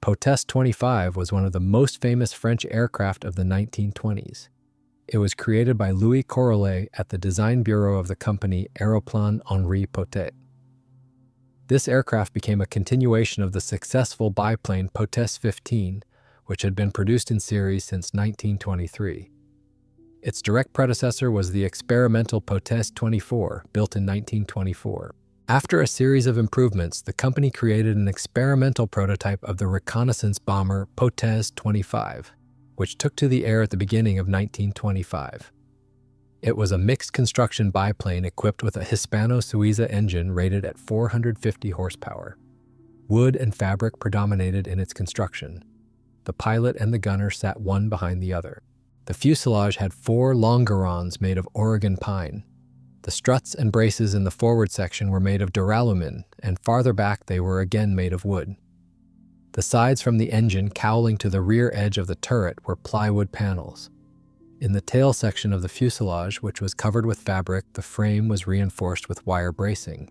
Potez 25 was one of the most famous French aircraft of the 1920s. It was created by Louis Coroller at the design bureau of the company Aéroplane Henri Potez. This aircraft became a continuation of the successful biplane Potez 15, which had been produced in series since 1923. Its direct predecessor was the experimental Potez 24, built in 1924. After a series of improvements, the company created an experimental prototype of the reconnaissance bomber Potez 25, which took to the air at the beginning of 1925. It was a mixed-construction biplane equipped with a Hispano-Suiza engine rated at 450 horsepower. Wood and fabric predominated in its construction. The pilot and the gunner sat one behind the other. The fuselage had 4 longerons made of Oregon pine. The struts and braces in the forward section were made of duralumin, and farther back they were again made of wood. The sides from the engine cowling to the rear edge of the turret were plywood panels. In the tail section of the fuselage, which was covered with fabric, the frame was reinforced with wire bracing.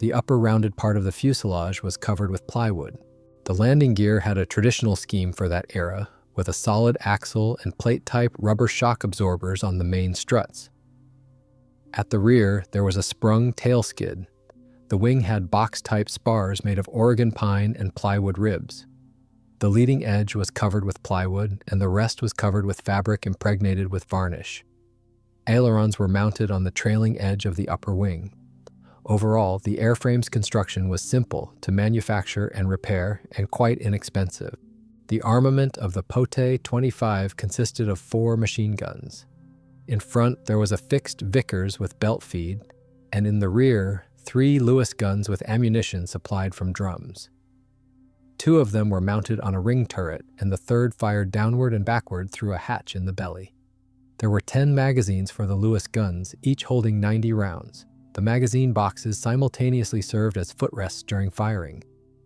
The upper rounded part of the fuselage was covered with plywood. The landing gear had a traditional scheme for that era, with a solid axle and plate-type rubber shock absorbers on the main struts. At the rear, there was a sprung tail skid. The wing had box-type spars made of Oregon pine and plywood ribs. The leading edge was covered with plywood, and the rest was covered with fabric impregnated with varnish. Ailerons were mounted on the trailing edge of the upper wing. Overall, the airframe's construction was simple to manufacture and repair and quite inexpensive. The armament of the Potez 25 consisted of 4 machine guns. In front, there was a fixed Vickers with belt feed, and in the rear, 3 Lewis guns with ammunition supplied from drums. 2 of them were mounted on a ring turret, and the third fired downward and backward through a hatch in the belly. There were 10 magazines for the Lewis guns, each holding 90 rounds. The magazine boxes simultaneously served as footrests during firing.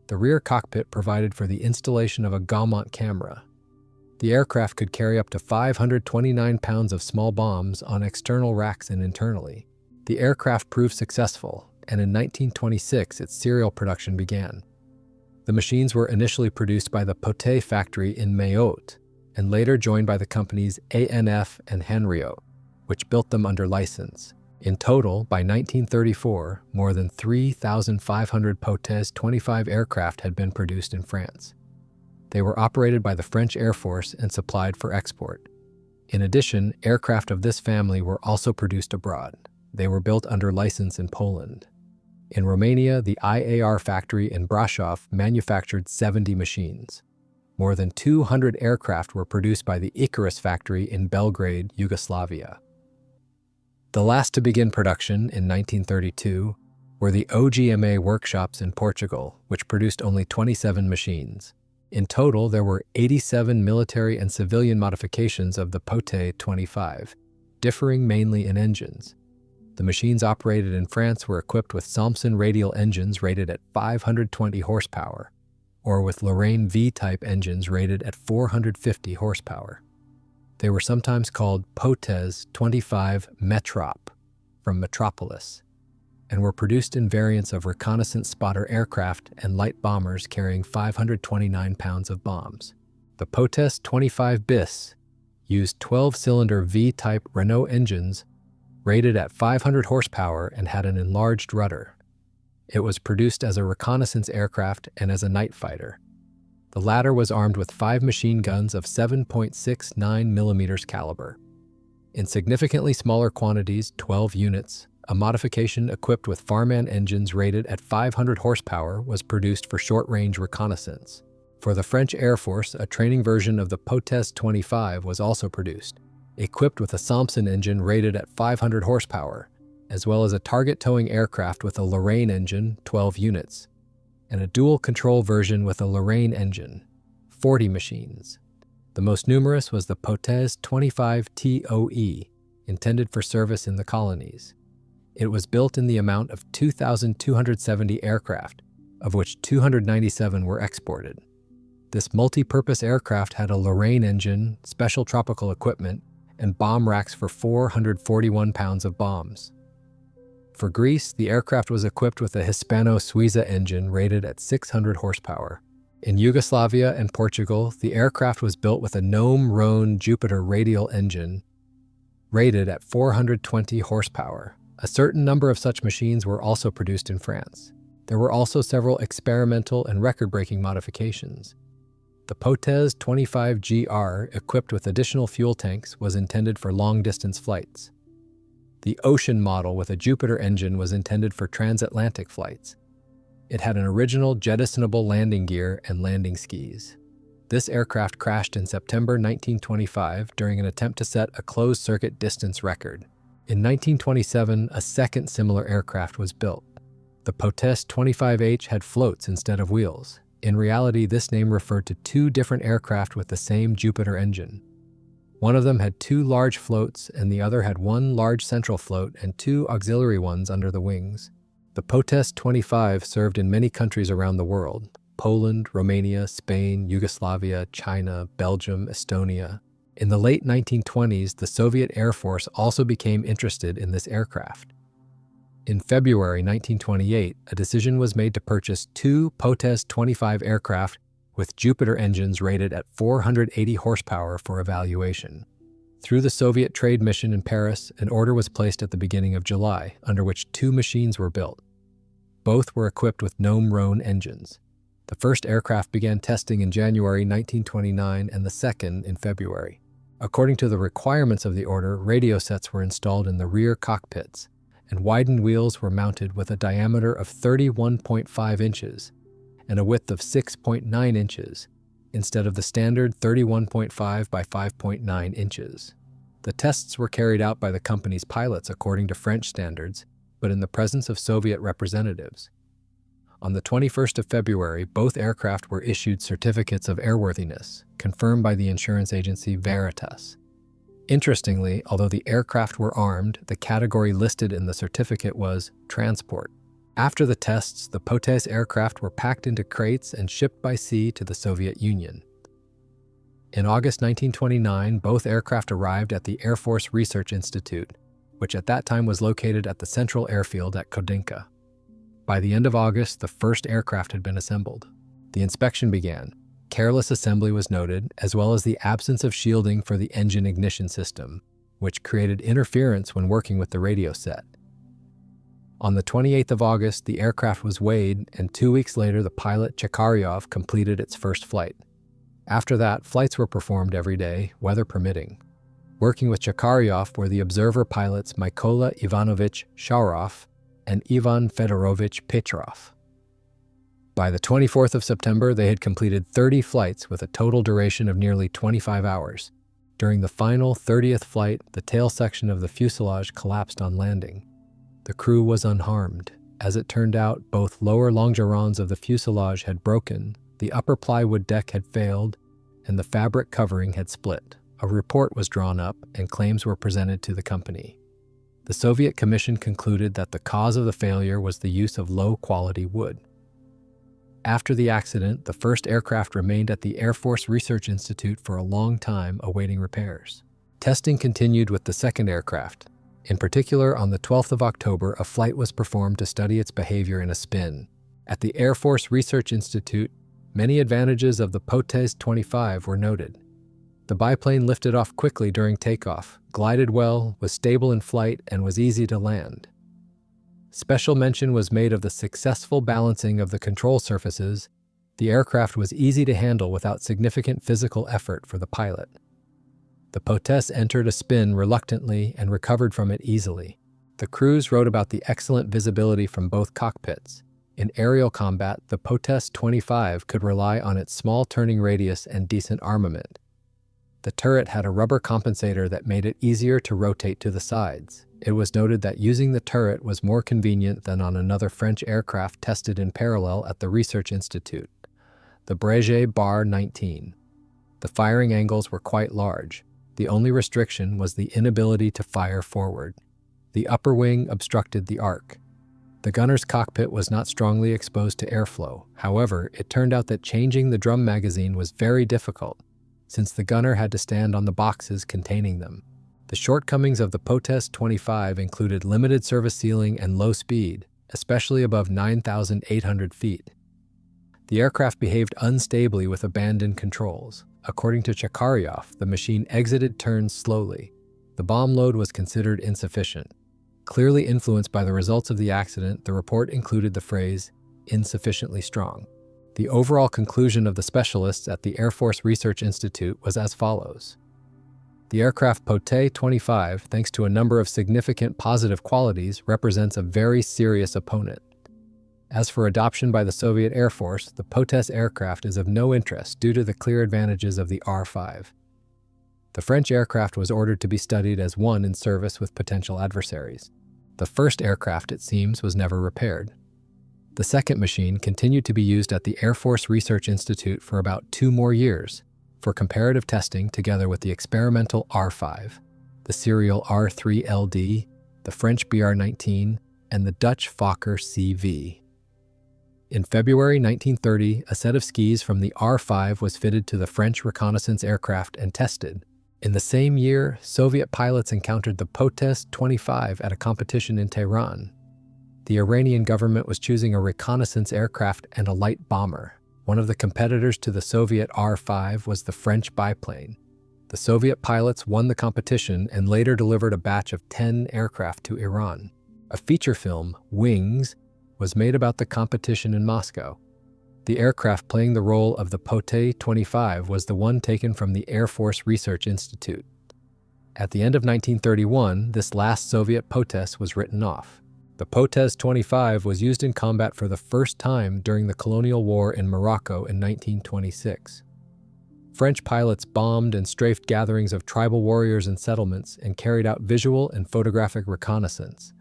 The rear cockpit provided for the installation of a Gaumont camera. The aircraft could carry up to 529 pounds of small bombs on external racks and internally. The aircraft proved successful, and in 1926 its serial production began. The machines were initially produced by the Potez factory in Mayotte, and later joined by the companies ANF and Henriot, which built them under license. In total, by 1934, more than 3,500 Potez 25 aircraft had been produced in France. They were operated by the French Air Force and supplied for export. In addition, aircraft of this family were also produced abroad. They were built under license in Poland. In Romania, the IAR factory in Brașov manufactured 70 machines. More than 200 aircraft were produced by the Icarus factory in Belgrade, Yugoslavia. The last to begin production in 1932 were the OGMA workshops in Portugal, which produced only 27 machines. In total, there were 87 military and civilian modifications of the Potez 25, differing mainly in engines. The machines operated in France were equipped with Salmson radial engines rated at 520 horsepower, or with Lorraine V-type engines rated at 450 horsepower. They were sometimes called Potez 25 Metrop, from Metropolis, and were produced in variants of reconnaissance spotter aircraft and light bombers carrying 529 pounds of bombs. The Potez 25 bis used 12-cylinder V-type Renault engines rated at 500 horsepower and had an enlarged rudder. It was produced as a reconnaissance aircraft and as a night fighter. The latter was armed with 5 machine guns of 7.69 mm caliber. In significantly smaller quantities, 12 units, a modification equipped with Farman engines rated at 500 horsepower was produced for short-range reconnaissance. For the French Air Force, a training version of the Potez 25 was also produced, equipped with a Salmson engine rated at 500 horsepower, as well as a target towing aircraft with a Lorraine engine, 12 units, and a dual-control version with a Lorraine engine, 40 machines. The most numerous was the Potez 25 TOE, intended for service in the colonies. It was built in the amount of 2,270 aircraft, of which 297 were exported. This multi-purpose aircraft had a Lorraine engine, special tropical equipment, and bomb racks for 441 pounds of bombs. For Greece, the aircraft was equipped with a Hispano-Suiza engine rated at 600 horsepower. In Yugoslavia and Portugal, the aircraft was built with a Gnome-Rhone Jupiter radial engine rated at 420 horsepower. A certain number of such machines were also produced in France. There were also several experimental and record-breaking modifications. The Potez 25GR, equipped with additional fuel tanks, was intended for long-distance flights. The Ocean model with a Jupiter engine was intended for transatlantic flights. It had an original jettisonable landing gear and landing skis. This aircraft crashed in September 1925 during an attempt to set a closed-circuit distance record. In 1927, a second similar aircraft was built. The Potez 25H had floats instead of wheels. In reality, this name referred to two different aircraft with the same Jupiter engine. One of them had two large floats, and the other had one large central float and two auxiliary ones under the wings. The Potez 25 served in many countries around the world: Poland, Romania, Spain, Yugoslavia, China, Belgium, Estonia. In the late 1920s, the Soviet Air Force also became interested in this aircraft. In February 1928, a decision was made to purchase two Potez 25 aircraft with Jupiter engines rated at 480 horsepower for evaluation. Through the Soviet trade mission in Paris, an order was placed at the beginning of July, under which two machines were built. Both were equipped with Gnome-Rhone engines. The first aircraft began testing in January 1929 and the second in February. According to the requirements of the order, radio sets were installed in the rear cockpits, and widened wheels were mounted with a diameter of 31.5 inches and a width of 6.9 inches, instead of the standard 31.5 by 5.9 inches. The tests were carried out by the company's pilots according to French standards, but in the presence of Soviet representatives. On the 21st of February, both aircraft were issued certificates of airworthiness, confirmed by the insurance agency Veritas. Interestingly, although the aircraft were armed, the category listed in the certificate was transport. After the tests, the Potez aircraft were packed into crates and shipped by sea to the Soviet Union. In August 1929, both aircraft arrived at the Air Force Research Institute, which at that time was located at the Central Airfield at Kodinka. By the end of August, the first aircraft had been assembled. The inspection began. Careless assembly was noted, as well as the absence of shielding for the engine ignition system, which created interference when working with the radio set. On the 28th of August, the aircraft was weighed, and 2 weeks later, the pilot Chekaryov completed its first flight. After that, flights were performed every day, weather permitting. Working with Chekaryov were the observer pilots Mykola Ivanovich Sharov and Ivan Fedorovich Petrov. By the 24th of September, they had completed 30 flights with a total duration of nearly 25 hours. During the final 30th flight, the tail section of the fuselage collapsed on landing. The crew was unharmed. As it turned out, both lower longerons of the fuselage had broken, the upper plywood deck had failed, and the fabric covering had split. A report was drawn up, and claims were presented to the company. The Soviet Commission concluded that the cause of the failure was the use of low-quality wood. After the accident, the first aircraft remained at the Air Force Research Institute for a long time, awaiting repairs. Testing continued with the second aircraft. In particular, on the 12th of October, a flight was performed to study its behavior in a spin. At the Air Force Research Institute, many advantages of the Potez 25 were noted. The biplane lifted off quickly during takeoff, glided well, was stable in flight, and was easy to land. Special mention was made of the successful balancing of the control surfaces. The aircraft was easy to handle without significant physical effort for the pilot. The Potez entered a spin reluctantly and recovered from it easily. The crews wrote about the excellent visibility from both cockpits. In aerial combat, the Potez 25 could rely on its small turning radius and decent armament. The turret had a rubber compensator that made it easier to rotate to the sides. It was noted that using the turret was more convenient than on another French aircraft tested in parallel at the Research Institute, the Breguet Bar 19. The firing angles were quite large. The only restriction was the inability to fire forward. The upper wing obstructed the arc. The gunner's cockpit was not strongly exposed to airflow. However, it turned out that changing the drum magazine was very difficult, since the gunner had to stand on the boxes containing them. The shortcomings of the Potez 25 included limited service ceiling and low speed, especially above 9,800 feet. The aircraft behaved unstably with abandoned controls. According to Chakaryov, the machine exited turns slowly. The bomb load was considered insufficient. Clearly influenced by the results of the accident, the report included the phrase, insufficiently strong. The overall conclusion of the specialists at the Air Force Research Institute was as follows. The aircraft Potez 25, thanks to a number of significant positive qualities, represents a very serious opponent. As for adoption by the Soviet Air Force, the Potez aircraft is of no interest due to the clear advantages of the R-5. The French aircraft was ordered to be studied as one in service with potential adversaries. The first aircraft, it seems, was never repaired. The second machine continued to be used at the Air Force Research Institute for about 2 more years for comparative testing together with the experimental R-5, the serial R-3LD, the French BR-19, and the Dutch Fokker CV. In February 1930, a set of skis from the R-5 was fitted to the French reconnaissance aircraft and tested. In the same year, Soviet pilots encountered the Potez 25 at a competition in Tehran. The Iranian government was choosing a reconnaissance aircraft and a light bomber. One of the competitors to the Soviet R-5 was the French Biplane. The Soviet pilots won the competition and later delivered a batch of 10 aircraft to Iran. A feature film, Wings, was made about the competition in Moscow. The aircraft playing the role of the Potez 25 was the one taken from the Air Force Research Institute. At the end of 1931, this last Soviet Potez was written off. The Potez 25 was used in combat for the first time during the colonial war in Morocco in 1926. French pilots bombed and strafed gatherings of tribal warriors and settlements and carried out visual and photographic reconnaissance.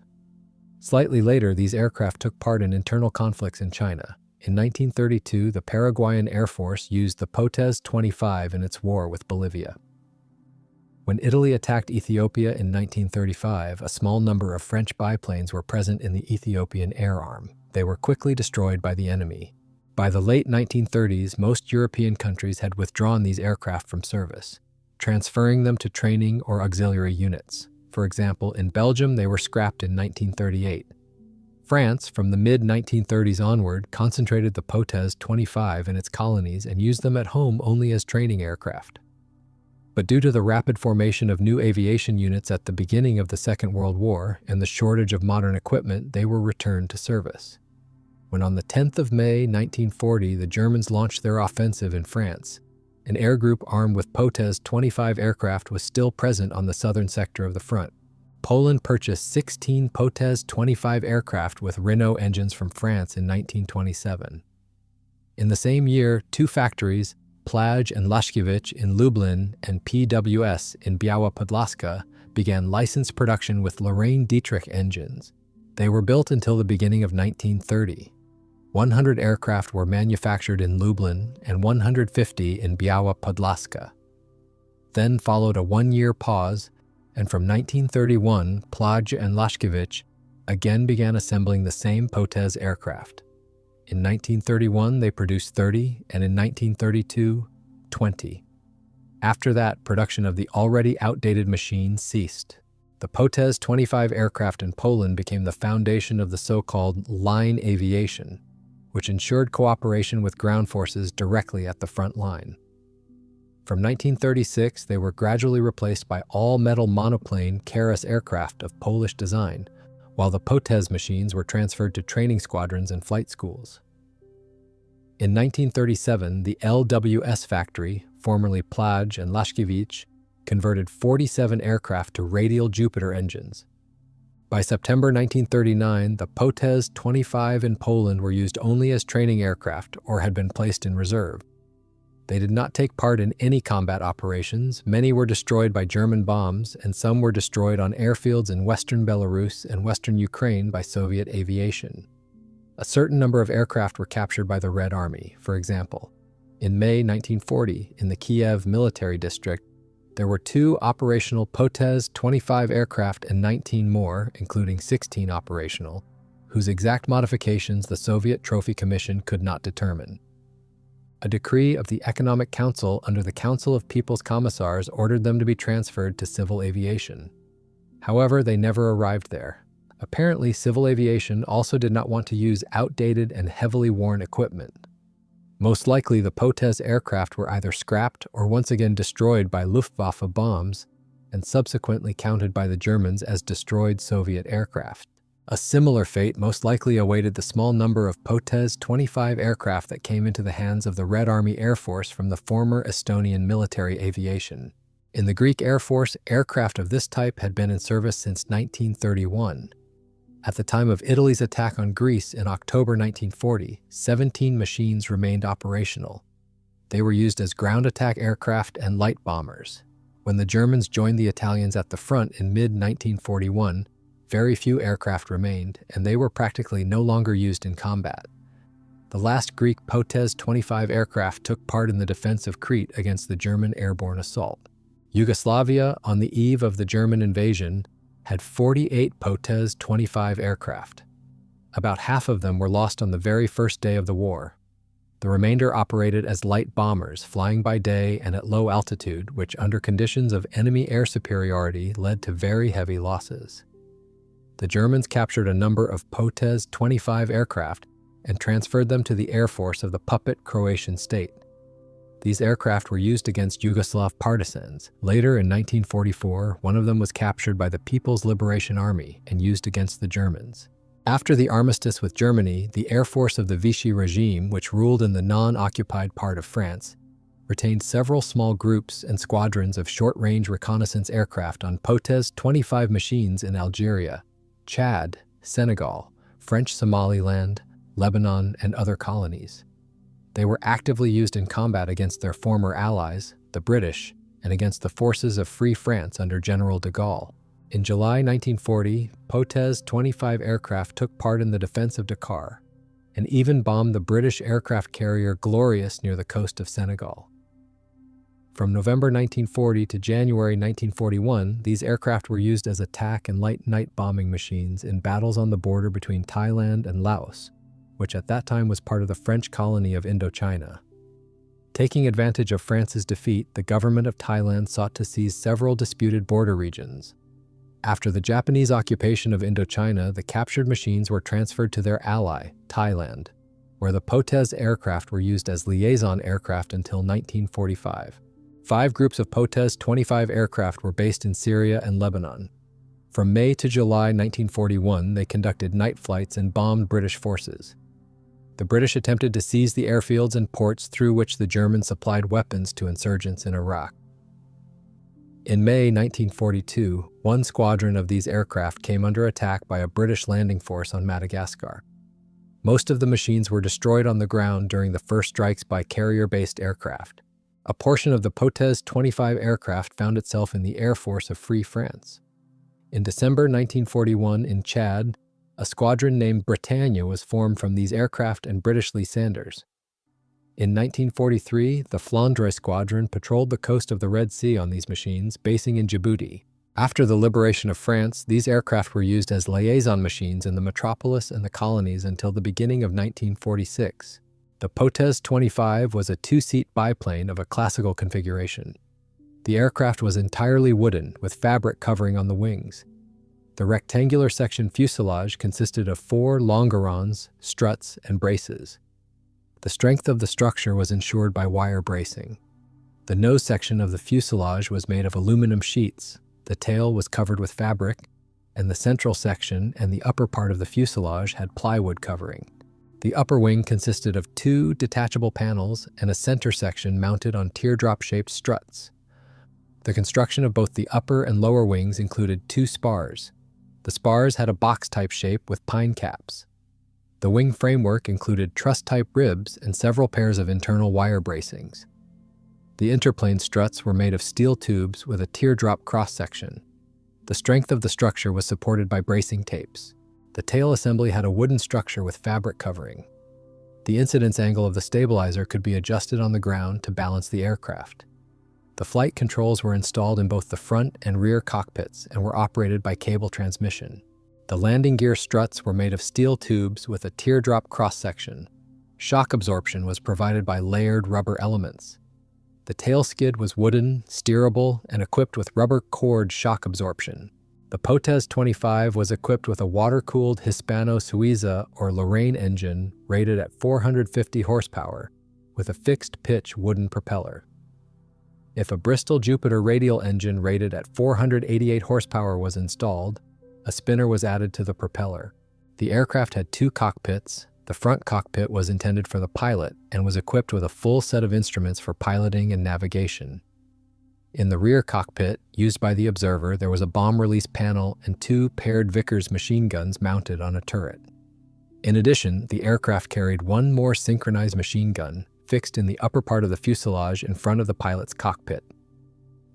Slightly later, these aircraft took part in internal conflicts in China. In 1932, the Paraguayan Air Force used the Potez 25 in its war with Bolivia. When Italy attacked Ethiopia in 1935, a small number of French biplanes were present in the Ethiopian air arm. They were quickly destroyed by the enemy. By the late 1930s, most European countries had withdrawn these aircraft from service, transferring them to training or auxiliary units. For example, in Belgium, they were scrapped in 1938. France, from the mid-1930s onward, concentrated the Potez 25 in its colonies and used them at home only as training aircraft. But due to the rapid formation of new aviation units at the beginning of the Second World War and the shortage of modern equipment, they were returned to service. When on the 10th of May 1940, the Germans launched their offensive in France, an air group armed with Potez 25 aircraft was still present on the southern sector of the front. Poland purchased 16 Potez 25 aircraft with Renault engines from France in 1927. In the same year, 2 factories, Plage and Lashkiewicz in Lublin and PWS in Biała Podlaska, began licensed production with Lorraine Dietrich engines. They were built until the beginning of 1930. 100 aircraft were manufactured in Lublin and 150 in Biała Podlaska. Then followed a 1-year pause, and from 1931, Plage and Lashkiewicz again began assembling the same Potez aircraft. In 1931, they produced 30, and in 1932, 20. After that, production of the already outdated machine ceased. The Potez 25 aircraft in Poland became the foundation of the so-called line aviation, which ensured cooperation with ground forces directly at the front line. From 1936, they were gradually replaced by all-metal monoplane Karas aircraft of Polish design, while the Potez machines were transferred to training squadrons and flight schools. In 1937, the LWS factory, formerly Plage and Lashkiewicz, converted 47 aircraft to radial Jupiter engines. By September 1939, the Potez 25 in Poland were used only as training aircraft or had been placed in reserve. They did not take part in any combat operations. Many were destroyed by German bombs, and some were destroyed on airfields in western Belarus and western Ukraine by Soviet aviation. A certain number of aircraft were captured by the Red Army. For example, in May 1940, in the Kiev military district, there were 2 operational Potez 25 aircraft and 19 more, including 16 operational, whose exact modifications the Soviet Trophy Commission could not determine. A decree of the Economic Council under the Council of People's Commissars ordered them to be transferred to civil aviation. However, they never arrived there. Apparently, civil aviation also did not want to use outdated and heavily worn equipment. Most likely, the Potez aircraft were either scrapped or once again destroyed by Luftwaffe bombs and subsequently counted by the Germans as destroyed Soviet aircraft. A similar fate most likely awaited the small number of Potez 25 aircraft that came into the hands of the Red Army Air Force from the former Estonian military aviation. In the Greek Air Force, aircraft of this type had been in service since 1931. At the time of Italy's attack on Greece in October 1940, 17 machines remained operational. They were used as ground attack aircraft and light bombers. When the Germans joined the Italians at the front in mid-1941, very few aircraft remained, and they were practically no longer used in combat. The last Greek Potez 25 aircraft took part in the defense of Crete against the German airborne assault. Yugoslavia, on the eve of the German invasion, had 48 Potez 25 aircraft. About half of them were lost on the very first day of the war. The remainder operated as light bombers, flying by day and at low altitude, which under conditions of enemy air superiority led to very heavy losses. The Germans captured a number of Potez 25 aircraft and transferred them to the Air Force of the puppet Croatian state. These aircraft were used against Yugoslav partisans. Later, in 1944, one of them was captured by the People's Liberation Army and used against the Germans. After the armistice with Germany, the Air Force of the Vichy regime, which ruled in the non-occupied part of France, retained several small groups and squadrons of short-range reconnaissance aircraft on Potez 25 machines in Algeria, Chad, Senegal, French Somaliland, Lebanon, and other colonies. They were actively used in combat against their former allies, the British, and against the forces of Free France under General de Gaulle. In July 1940, Potez 25 aircraft took part in the defense of Dakar and even bombed the British aircraft carrier Glorious near the coast of Senegal. From November 1940 to January 1941, these aircraft were used as attack and light night bombing machines in battles on the border between Thailand and Laos, which at that time was part of the French colony of Indochina. Taking advantage of France's defeat, the government of Thailand sought to seize several disputed border regions. After the Japanese occupation of Indochina, the captured machines were transferred to their ally, Thailand, where the Potez aircraft were used as liaison aircraft until 1945. 5 groups of Potez 25 aircraft were based in Syria and Lebanon. From May to July 1941, they conducted night flights and bombed British forces. The British attempted to seize the airfields and ports through which the Germans supplied weapons to insurgents in Iraq. In May 1942, one squadron of these aircraft came under attack by a British landing force on Madagascar. Most of the machines were destroyed on the ground during the first strikes by carrier-based aircraft. A portion of the Potez 25 aircraft found itself in the Air Force of Free France. In December 1941 in Chad, a squadron named Britannia was formed from these aircraft and British Lysanders. In 1943, the Flandre Squadron patrolled the coast of the Red Sea on these machines, basing in Djibouti. After the liberation of France, these aircraft were used as liaison machines in the metropolis and the colonies until the beginning of 1946. The Potez 25 was a 2-seat biplane of a classical configuration. The aircraft was entirely wooden, with fabric covering on the wings. The rectangular section fuselage consisted of 4 longerons, struts, and braces. The strength of the structure was ensured by wire bracing. The nose section of the fuselage was made of aluminum sheets, the tail was covered with fabric, and the central section and the upper part of the fuselage had plywood covering. The upper wing consisted of 2 detachable panels and a center section mounted on teardrop-shaped struts. The construction of both the upper and lower wings included 2 spars. The spars had a box-type shape with pine caps. The wing framework included truss-type ribs and several pairs of internal wire bracings. The interplane struts were made of steel tubes with a teardrop cross-section. The strength of the structure was supported by bracing tapes. The tail assembly had a wooden structure with fabric covering. The incidence angle of the stabilizer could be adjusted on the ground to balance the aircraft. The flight controls were installed in both the front and rear cockpits and were operated by cable transmission. The landing gear struts were made of steel tubes with a teardrop cross-section. Shock absorption was provided by layered rubber elements. The tail skid was wooden, steerable, and equipped with rubber cord shock absorption. The Potez 25 was equipped with a water-cooled Hispano-Suiza or Lorraine engine rated at 450 horsepower, with a fixed-pitch wooden propeller. If a Bristol Jupiter radial engine rated at 488 horsepower was installed, a spinner was added to the propeller. The aircraft had two cockpits. The front cockpit was intended for the pilot and was equipped with a full set of instruments for piloting and navigation. In the rear cockpit, used by the observer, there was a bomb release panel and two paired Vickers machine guns mounted on a turret. In addition, the aircraft carried one more synchronized machine gun, fixed in the upper part of the fuselage in front of the pilot's cockpit.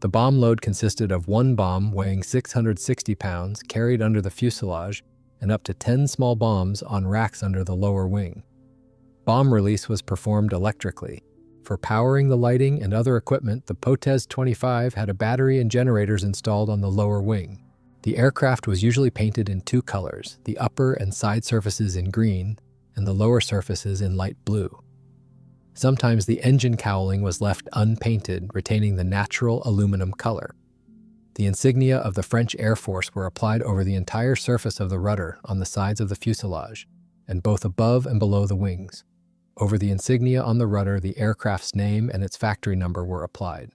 The bomb load consisted of one bomb weighing 660 pounds carried under the fuselage and up to 10 small bombs on racks under the lower wing. Bomb release was performed electrically. For powering the lighting and other equipment, the Potez 25 had a battery and generators installed on the lower wing. The aircraft was usually painted in two colors, the upper and side surfaces in green and the lower surfaces in light blue. Sometimes the engine cowling was left unpainted, retaining the natural aluminum color. The insignia of the French Air Force were applied over the entire surface of the rudder on the sides of the fuselage, and both above and below the wings. Over the insignia on the rudder, the aircraft's name and its factory number were applied.